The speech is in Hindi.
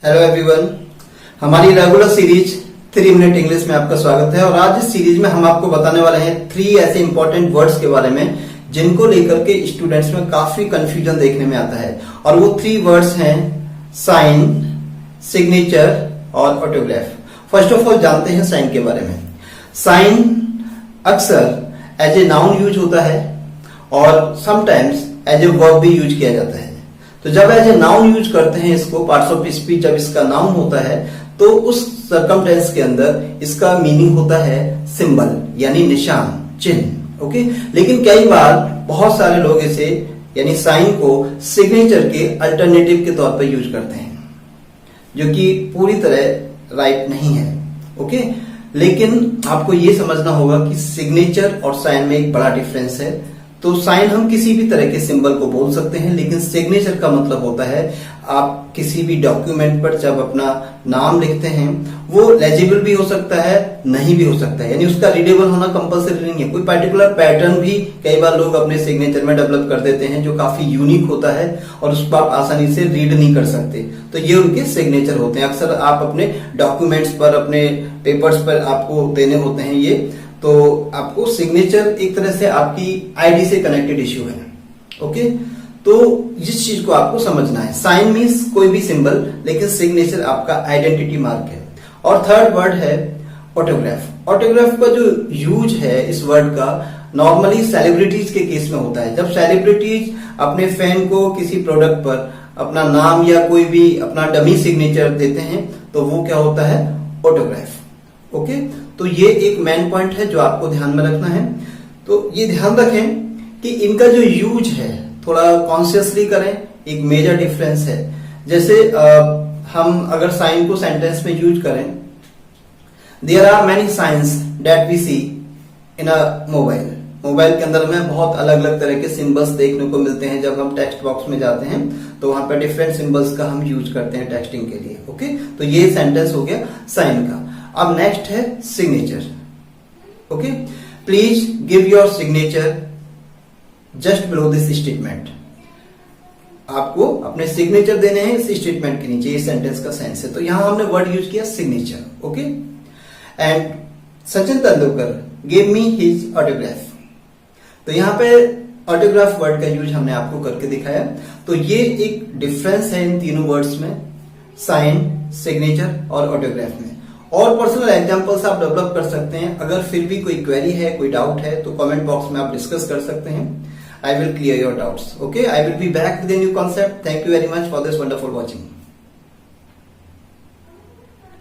हेलो एवरीवन, हमारी रेगुलर सीरीज 3 मिनट इंग्लिश में आपका स्वागत है। और आज इस सीरीज में हम आपको बताने वाले हैं 3 ऐसे इंपॉर्टेंट वर्ड्स के बारे में जिनको लेकर के स्टूडेंट्स में काफी कंफ्यूजन देखने में आता है। और वो 3 वर्ड्स हैं साइन, सिग्नेचर और ऑटोग्राफ। फर्स्ट ऑफ ऑल जानते हैं साइन के बारे में। साइन अक्सर एज ए नाउन यूज होता है और समटाइम्स एज ए वर्ब भी यूज किया जाता है। तो जब एज ए नाउन यूज करते हैं इसको, पार्ट्स ऑफ स्पीच जब इसका नाउन होता है तो उस सर्कमटेंस के अंदर इसका मीनिंग होता है सिंबल, यानी निशान, चिन्ह। ओके, लेकिन कई बार बहुत सारे लोग इसे यानी साइन को सिग्नेचर के अल्टरनेटिव के तौर पर यूज करते हैं, जो कि पूरी तरह राइट नहीं है। ओके, लेकिन आपको ये समझना होगा कि सिग्नेचर और साइन में एक बड़ा डिफरेंस है। तो साइन हम किसी भी तरह के सिंबल को बोल सकते हैं, लेकिन सिग्नेचर का मतलब होता है आप किसी भी डॉक्यूमेंट पर जब अपना नाम लिखते हैं वो लेजिबल भी हो सकता है, नहीं भी हो सकता है, यानी उसका रीडेबल होना कंपलसरी नहीं है। कोई पर्टिकुलर पैटर्न भी कई बार लोग अपने सिग्नेचर में डेवलप कर देते हैं जो काफी यूनिक होता है और उसको आप आसानी से रीड नहीं कर सकते। तो ये उनके सिग्नेचर होते हैं। अक्सर आप अपने डॉक्यूमेंट्स पर, अपने पेपर्स पर आपको देने होते हैं ये, तो आपको सिग्नेचर एक तरह से आपकी आईडी से कनेक्टेड इश्यू है। ओके, तो जिस चीज को आपको समझना है, साइन मीन्स कोई भी सिंबल, लेकिन सिग्नेचर आपका आइडेंटिटी मार्क है। और थर्ड वर्ड है ऑटोग्राफ। ऑटोग्राफ का जो यूज है इस वर्ड का नॉर्मली सेलिब्रिटीज के केस में होता है। जब सेलिब्रिटीज अपने फैन को किसी प्रोडक्ट पर अपना नाम या कोई भी अपना डमी सिग्नेचर देते हैं तो वो क्या होता है, ऑटोग्राफ। ओके, तो ये एक मेन पॉइंट है जो आपको ध्यान में रखना है। तो ये ध्यान रखें कि इनका जो यूज है थोड़ा कॉन्शियसली करें, एक मेजर डिफरेंस है। जैसे हम अगर साइन को सेंटेंस में यूज करें, there are many signs that we see in a mobile. Mobile के अंदर में बहुत अलग अलग तरह के सिंबल्स देखने को मिलते हैं। जब हम टेक्स्ट बॉक्स में जाते हैं तो वहां पर डिफरेंट सिंबल्स का हम यूज करते हैं टेक्सटिंग के लिए। ओके, तो ये सेंटेंस हो गया साइन का। अब नेक्स्ट है signature. Okay, please give your signature just below this statement. आपको अपने सिग्नेचर देने हैं इस स्टेटमेंट के नीचे, ये सेंटेंस का सेंस है। तो यहां हमने वर्ड यूज किया signature. Okay, and Sachin Tendulkar give me his autograph. तो यहां पे ऑटोग्राफ वर्ड का यूज हमने आपको करके दिखाया। तो ये एक डिफरेंस है इन तीनों वर्ड्स में, साइन, सिग्नेचर और ऑटोग्राफ में। और पर्सनल एग्जांपल्स आप डेवलप कर सकते हैं। अगर फिर भी कोई क्वेरी है, कोई डाउट है तो कमेंट बॉक्स में आप डिस्कस कर सकते हैं। I will clear your doubts. Okay, I will be back with a new concept. Thank you very much for this wonderful watching.